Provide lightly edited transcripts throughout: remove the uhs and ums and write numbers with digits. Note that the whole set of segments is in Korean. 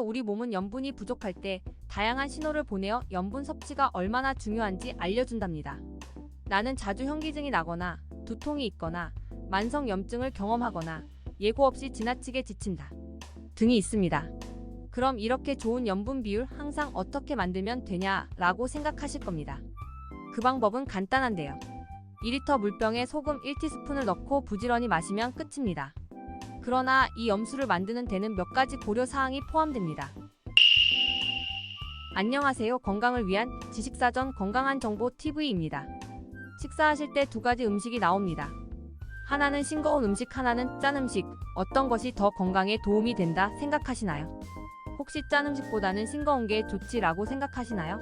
우리 몸은 염분이 부족할 때 다양한 신호를 보내어 염분 섭취가 얼마나 중요한지 알려준답니다. 나는 자주 현기증이 나거나 두통이 있거나 만성 염증을 경험하거나 예고 없이 지나치게 지친다 등이 있습니다. 그럼 이렇게 좋은 염분 비율 항상 어떻게 만들면 되냐라고 생각하실 겁니다. 그 방법은 간단한데요. 2리터 물병에 소금 1티스푼을 넣고 부지런히 마시면 끝입니다. 그러나 이 염수를 만드는 데는 몇 가지 고려사항이 포함됩니다. 안녕하세요. 건강을 위한 지식사전 건강한 정보 TV입니다. 식사하실 때 두 가지 음식이 나옵니다. 하나는 싱거운 음식, 하나는 짠 음식. 어떤 것이 더 건강에 도움이 된다 생각하시나요? 혹시 짠 음식보다는 싱거운 게 좋지라고 생각하시나요?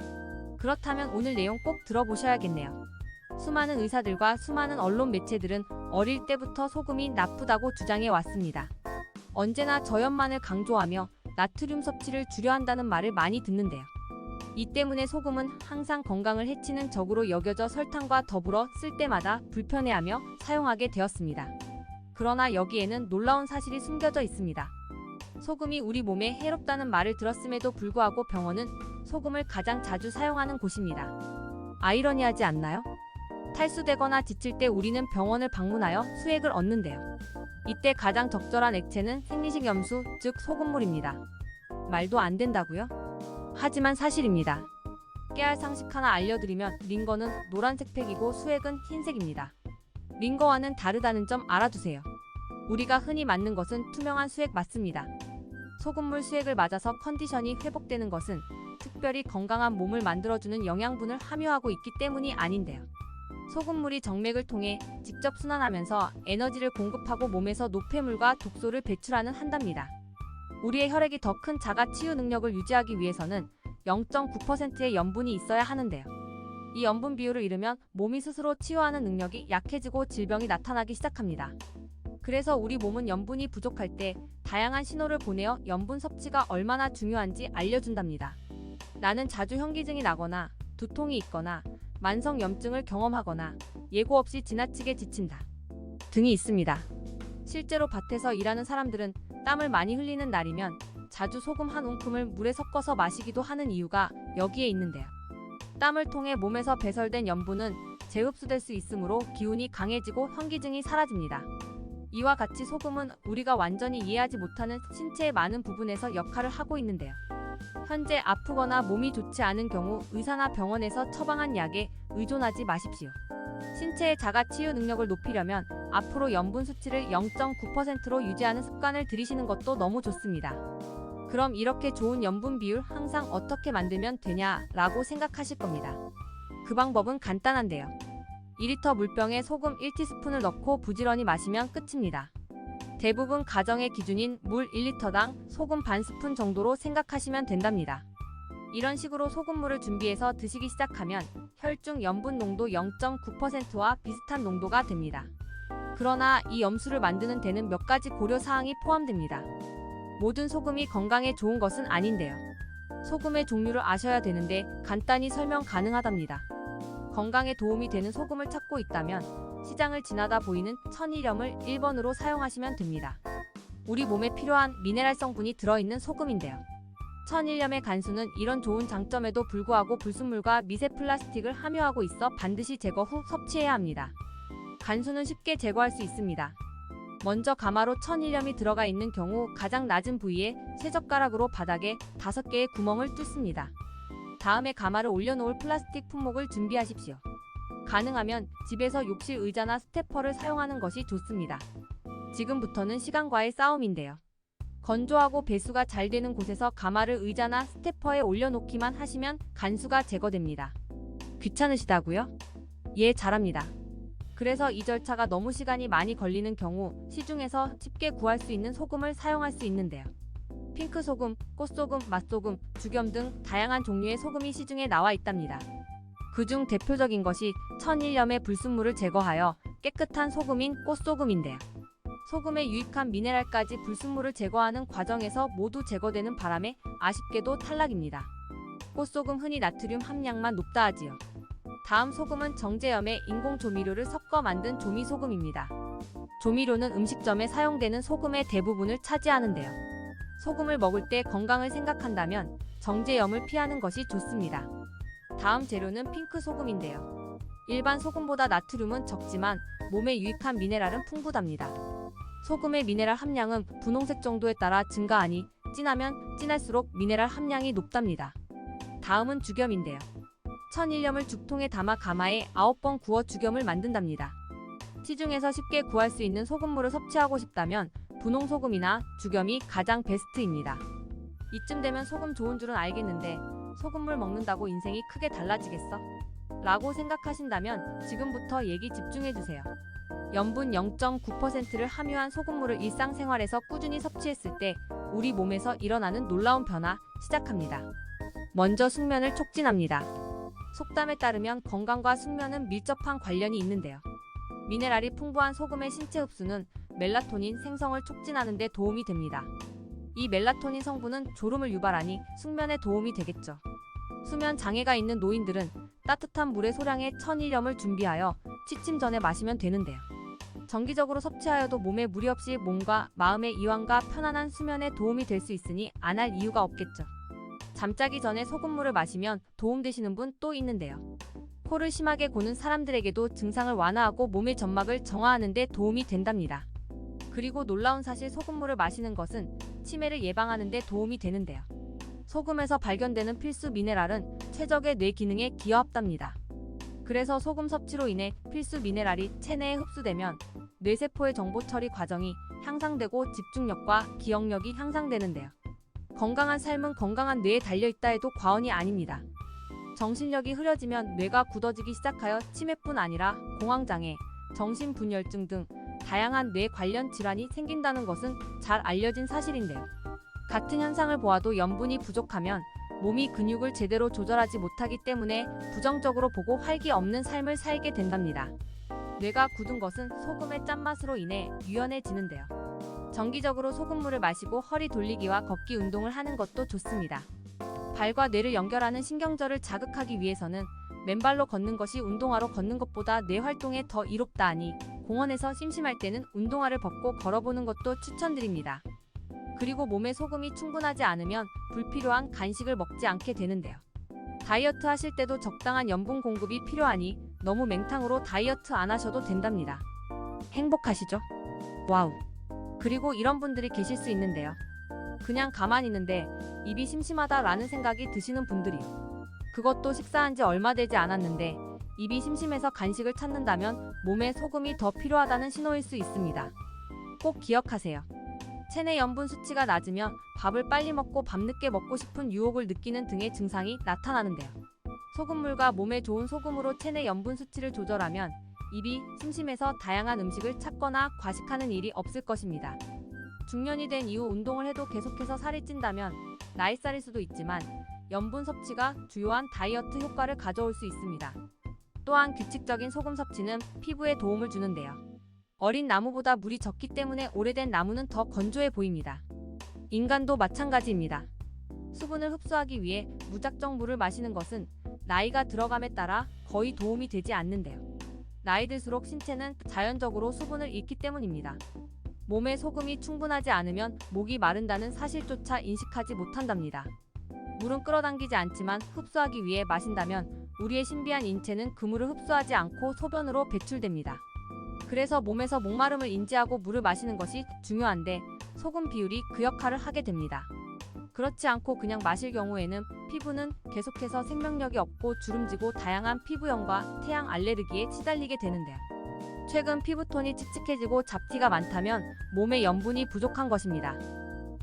그렇다면 오늘 내용 꼭 들어보셔야겠네요. 수많은 의사들과 수많은 언론 매체들은 어릴 때부터 소금이 나쁘다고 주장해 왔습니다. 언제나 저염만을 강조하며 나트륨 섭취를 줄여 한다는 말을 많이 듣는데요. 이 때문에 소금은 항상 건강을 해치는 적으로 여겨져 설탕과 더불어 쓸 때마다 불편해하며 사용하게 되었습니다. 그러나 여기에는 놀라운 사실이 숨겨져 있습니다. 소금이 우리 몸에 해롭다는 말을 들었음에도 불구하고 병원은 소금을 가장 자주 사용하는 곳입니다. 아이러니하지 않나요? 탈수되거나 지칠 때 우리는 병원을 방문하여 수액을 얻는데요. 이때 가장 적절한 액체는 생리식 염수, 즉 소금물입니다. 말도 안 된다고요? 하지만 사실입니다. 깨알 상식 하나 알려드리면 링거는 노란색 팩이고 수액은 흰색입니다. 링거와는 다르다는 점 알아두세요. 우리가 흔히 맞는 것은 투명한 수액 맞습니다. 소금물 수액을 맞아서 컨디션이 회복되는 것은 특별히 건강한 몸을 만들어주는 영양분을 함유하고 있기 때문이 아닌데요. 소금물이 정맥을 통해 직접 순환하면서 에너지를 공급하고 몸에서 노폐물과 독소를 배출하는 한답니다. 우리의 혈액이 더 큰 자가 치유 능력을 유지하기 위해서는 0.9%의 염분이 있어야 하는데요. 이 염분 비율을 잃으면 몸이 스스로 치유하는 능력이 약해지고 질병이 나타나기 시작합니다. 그래서 우리 몸은 염분이 부족할 때 다양한 신호를 보내어 염분 섭취가 얼마나 중요한지 알려준답니다. 나는 자주 현기증이 나거나 두통이 있거나 만성 염증을 경험하거나 예고 없이 지나치게 지친다 등이 있습니다. 실제로 밭에서 일하는 사람들은 땀을 많이 흘리는 날이면 자주 소금 한 움큼을 물에 섞어서 마시기도 하는 이유가 여기에 있는데요. 땀을 통해 몸에서 배설된 염분은 재흡수될 수 있으므로 기운이 강해지고 현기증이 사라집니다. 이와 같이 소금은 우리가 완전히 이해하지 못하는 신체의 많은 부분에서 역할을 하고 있는데요. 현재 아프거나 몸이 좋지 않은 경우 의사나 병원에서 처방한 약에 의존하지 마십시오. 신체의 자가 치유 능력을 높이려면 앞으로 염분 수치를 0.9%로 유지하는 습관을 들이시는 것도 너무 좋습니다. 그럼 이렇게 좋은 염분 비율 항상 어떻게 만들면 되냐라고 생각하실 겁니다. 그 방법은 간단한데요. 2리터 물병에 소금 1티스푼을 넣고 부지런히 마시면 끝입니다. 대부분 가정의 기준인 물 1리터당 소금 반 스푼 정도로 생각하시면 된답니다. 이런 식으로 소금물을 준비해서 드시기 시작하면 혈중 염분 농도 0.9%와 비슷한 농도가 됩니다. 그러나 이 염수를 만드는 데는 몇 가지 고려사항이 포함됩니다. 모든 소금이 건강에 좋은 것은 아닌데요. 소금의 종류를 아셔야 되는데 간단히 설명 가능하답니다. 건강에 도움이 되는 소금을 찾고 있다면 시장을 지나다 보이는 천일염을 1번으로 사용하시면 됩니다. 우리 몸에 필요한 미네랄 성분이 들어있는 소금인데요. 천일염의 간수는 이런 좋은 장점에도 불구하고 불순물과 미세 플라스틱을 함유하고 있어 반드시 제거 후 섭취해야 합니다. 간수는 쉽게 제거할 수 있습니다. 먼저 가마로 천일염이 들어가 있는 경우 가장 낮은 부위에 쇠젓가락으로 바닥에 5개의 구멍을 뚫습니다. 다음에 가마를 올려놓을 플라스틱 품목을 준비하십시오. 가능하면 집에서 욕실 의자나 스테퍼를 사용하는 것이 좋습니다. 지금부터는 시간과의 싸움인데요. 건조하고 배수가 잘 되는 곳에서 가마를 의자나 스테퍼에 올려놓기만 하시면 간수가 제거됩니다. 귀찮으시다고요? 예, 잘합니다. 그래서 이 절차가 너무 시간이 많이 걸리는 경우 시중에서 쉽게 구할 수 있는 소금을 사용할 수 있는데요. 핑크소금, 꽃소금, 맛소금, 죽염 등 다양한 종류의 소금이 시중에 나와 있답니다. 그중 대표적인 것이 천일염의 불순물을 제거하여 깨끗한 소금인 꽃소금인데요. 소금의 유익한 미네랄까지 불순물을 제거하는 과정에서 모두 제거되는 바람에 아쉽게도 탈락입니다. 꽃소금 흔히 나트륨 함량만 높다 하지요. 다음 소금은 정제염에 인공조미료를 섞어 만든 조미소금입니다. 조미료는 음식점에 사용되는 소금의 대부분을 차지하는데요. 소금을 먹을 때 건강을 생각한다면 정제염을 피하는 것이 좋습니다. 다음 재료는 핑크 소금인데요. 일반 소금보다 나트륨은 적지만 몸에 유익한 미네랄은 풍부답니다. 소금의 미네랄 함량은 분홍색 정도에 따라 증가하니 진하면 진할수록 미네랄 함량이 높답니다. 다음은 죽염인데요. 천일염을 죽통에 담아 가마에 9번 구워 죽염을 만든답니다. 시중에서 쉽게 구할 수 있는 소금물을 섭취하고 싶다면 분홍소금이나 죽염이 가장 베스트입니다. 이쯤 되면 소금 좋은 줄은 알겠는데 소금물 먹는다고 인생이 크게 달라지겠어? 라고 생각하신다면 지금부터 얘기 집중해주세요. 염분 0.9%를 함유한 소금물을 일상생활에서 꾸준히 섭취했을 때 우리 몸에서 일어나는 놀라운 변화 시작합니다. 먼저 숙면을 촉진합니다. 속담에 따르면 건강과 숙면은 밀접한 관련이 있는데요. 미네랄이 풍부한 소금의 신체 흡수는 멜라토닌 생성을 촉진하는 데 도움이 됩니다. 이 멜라토닌 성분은 졸음을 유발하니 숙면에 도움이 되겠죠. 수면 장애가 있는 노인들은 따뜻한 물에 소량의 천일염을 준비하여 취침 전에 마시면 되는데요. 정기적으로 섭취하여도 몸에 무리 없이 몸과 마음의 이완과 편안한 수면에 도움이 될 수 있으니 안 할 이유가 없겠죠. 잠자기 전에 소금물을 마시면 도움되시는 분 또 있는데요. 코를 심하게 고는 사람들에게도 증상을 완화하고 몸의 점막을 정화하는 데 도움이 된답니다. 그리고 놀라운 사실 소금물을 마시는 것은 치매를 예방하는 데 도움이 되는데요. 소금에서 발견되는 필수 미네랄은 최적의 뇌 기능에 기여합답니다. 그래서 소금 섭취로 인해 필수 미네랄이 체내에 흡수되면 뇌세포의 정보 처리 과정이 향상되고 집중력과 기억력이 향상되는데요. 건강한 삶은 건강한 뇌에 달려있다 해도 과언이 아닙니다. 정신력이 흐려지면 뇌가 굳어지기 시작하여 치매뿐 아니라 공황장애, 정신분열증 등 다양한 뇌 관련 질환이 생긴다는 것은 잘 알려진 사실인데요. 같은 현상을 보아도 염분이 부족하면 몸이 근육을 제대로 조절하지 못하기 때문에 부정적으로 보고 활기 없는 삶을 살게 된답니다. 뇌가 굳은 것은 소금의 짠맛으로 인해 유연해지는데요. 정기적으로 소금물을 마시고 허리 돌리기와 걷기 운동을 하는 것도 좋습니다. 발과 뇌를 연결하는 신경절을 자극하기 위해서는 맨발로 걷는 것이 운동화로 걷는 것보다 뇌 활동에 더 이롭다 하니 공원에서 심심할 때는 운동화를 벗고 걸어보는 것도 추천드립니다. 그리고 몸에 소금이 충분하지 않으면 불필요한 간식을 먹지 않게 되는데요. 다이어트 하실 때도 적당한 염분 공급이 필요하니 너무 맹탕으로 다이어트 안 하셔도 된답니다. 행복하시죠? 와우! 그리고 이런 분들이 계실 수 있는데요. 그냥 가만히 있는데 입이 심심하다라는 생각이 드시는 분들이요. 그것도 식사한 지 얼마 되지 않았는데 입이 심심해서 간식을 찾는다면 몸에 소금이 더 필요하다는 신호일 수 있습니다. 꼭 기억하세요. 체내 염분 수치가 낮으면 밥을 빨리 먹고 밤늦게 먹고 싶은 유혹을 느끼는 등의 증상이 나타나는데요. 소금물과 몸에 좋은 소금으로 체내 염분 수치를 조절하면 입이 심심해서 다양한 음식을 찾거나 과식하는 일이 없을 것입니다. 중년이 된 이후 운동을 해도 계속해서 살이 찐다면 나이살일 수도 있지만 염분 섭취가 주요한 다이어트 효과를 가져올 수 있습니다. 또한 규칙적인 소금 섭취는 피부에 도움을 주는데요. 어린 나무보다 물이 적기 때문에 오래된 나무는 더 건조해 보입니다. 인간도 마찬가지입니다. 수분을 흡수하기 위해 무작정 물을 마시는 것은 나이가 들어감에 따라 거의 도움이 되지 않는데요. 나이 들수록 신체는 자연적으로 수분을 잃기 때문입니다. 몸에 소금이 충분하지 않으면 목이 마른다는 사실조차 인식하지 못한답니다. 물은 끌어당기지 않지만 흡수하기 위해 마신다면 우리의 신비한 인체는 그 물을 흡수하지 않고 소변으로 배출됩니다. 그래서 몸에서 목마름을 인지하고 물을 마시는 것이 중요한데 소금 비율이 그 역할을 하게 됩니다. 그렇지 않고 그냥 마실 경우에는 피부는 계속해서 생명력이 없고 주름지고 다양한 피부염과 태양 알레르기에 시달리게 되는데요. 최근 피부톤이 칙칙해지고 잡티가 많다면 몸에 염분이 부족한 것입니다.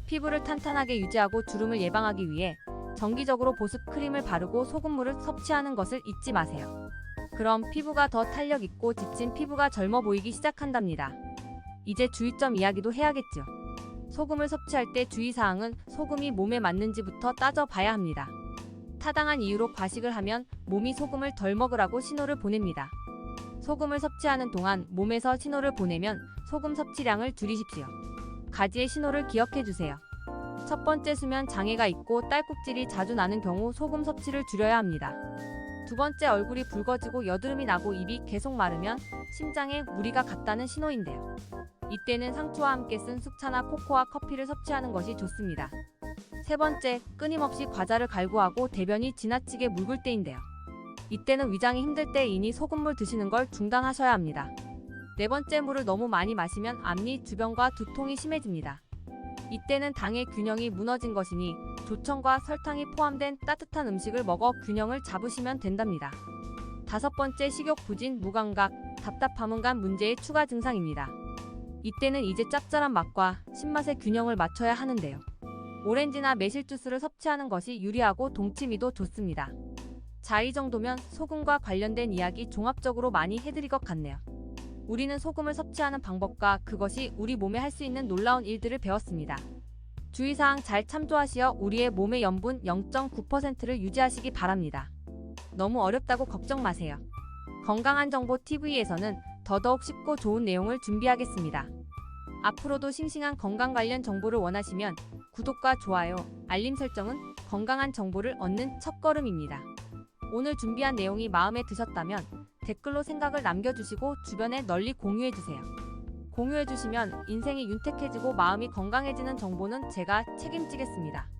피부를 탄탄하게 유지하고 주름을 예방하기 위해 정기적으로 보습 크림을 바르고 소금물을 섭취하는 것을 잊지 마세요. 그럼 피부가 더 탄력 있고 지친 피부가 젊어 보이기 시작한답니다. 이제 주의점 이야기도 해야겠죠. 소금을 섭취할 때 주의사항은 소금이 몸에 맞는지부터 따져봐야 합니다. 타당한 이유로 과식을 하면 몸이 소금을 덜 먹으라고 신호를 보냅니다. 소금을 섭취하는 동안 몸에서 신호를 보내면 소금 섭취량을 줄이십시오. 가지의 신호를 기억해주세요. 첫 번째, 수면 장애가 있고 딸꾹질이 자주 나는 경우 소금 섭취를 줄여야 합니다. 두 번째, 얼굴이 붉어지고 여드름이 나고 입이 계속 마르면 심장에 무리가 갔다는 신호인데요. 이때는 상추와 함께 쓴 숙차나 코코아 커피를 섭취하는 것이 좋습니다. 세 번째, 끊임없이 과자를 갈구하고 대변이 지나치게 묽을 때인데요. 이때는 위장이 힘들 때이니 소금물 드시는 걸 중단하셔야 합니다. 네 번째, 물을 너무 많이 마시면 앞니 주변과 두통이 심해집니다. 이때는 당의 균형이 무너진 것이니 조청과 설탕이 포함된 따뜻한 음식을 먹어 균형을 잡으시면 된답니다. 다섯 번째, 식욕 부진, 무감각, 답답함은 간 문제의 추가 증상입니다. 이때는 이제 짭짤한 맛과 신맛의 균형을 맞춰야 하는데요. 오렌지나 매실 주스를 섭취하는 것이 유리하고 동치미도 좋습니다. 자, 이 정도면 소금과 관련된 이야기 종합적으로 많이 해드릴 것 같네요. 우리는 소금을 섭취하는 방법과 그것이 우리 몸에 할 수 있는 놀라운 일들을 배웠습니다. 주의사항 잘 참조하시어 우리의 몸의 염분 0.9%를 유지하시기 바랍니다. 너무 어렵다고 걱정 마세요. 건강한 정보 TV에서는 더더욱 쉽고 좋은 내용을 준비하겠습니다. 앞으로도 싱싱한 건강 관련 정보를 원하시면 구독과 좋아요, 알림 설정은 건강한 정보를 얻는 첫걸음입니다. 오늘 준비한 내용이 마음에 드셨다면 댓글로 생각을 남겨주시고 주변에 널리 공유해주세요. 공유해주시면 인생이 윤택해지고 마음이 건강해지는 정보는 제가 책임지겠습니다.